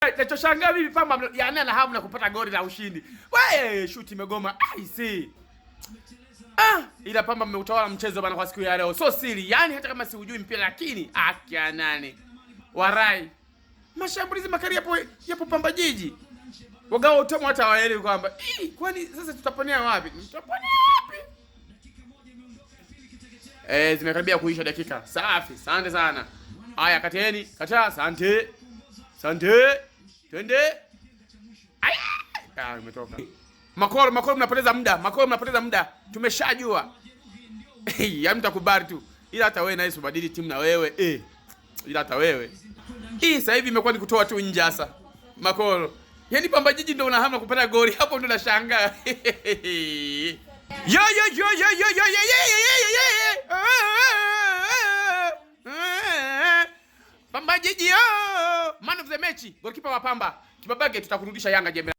Nachoshangaa mimi Pamba yani ana hamu na kupata goli la ushindi. Wewe shuti imegoma. I see. Ila Pamba mmeutawala mchezo bana kwa siku ya leo. So siri, yani hata kama siujui mpira lakini akia nane. Warai. Mashambulizi makali yapo Pamba Jiji. Wagao utamu hata waelewi kwamba kwani sasa tutaponea wapi? Tutaponea wapi? Zimekaribia kuisha dakika. Safi, asante sana. Haya kateni, kataa, asante. Asante. Twende. Umetoka. Makoro mnapoteza muda. Tumeshajua. Ya mtakubali tu. Ila hata wewe naye subadili timu na wewe. Ila hata wewe. Sasa hivi imekuwa ni kutoa tu nje sasa. Makoro. Yaani Pamba Jiji ndio unahamna kupata goli. Hapo ndo nashangaa. Yo. Pamba Jiji yo. Man of the match. Golikipa wa Pamba. Kibabage tutakurudisha Yanga jembe.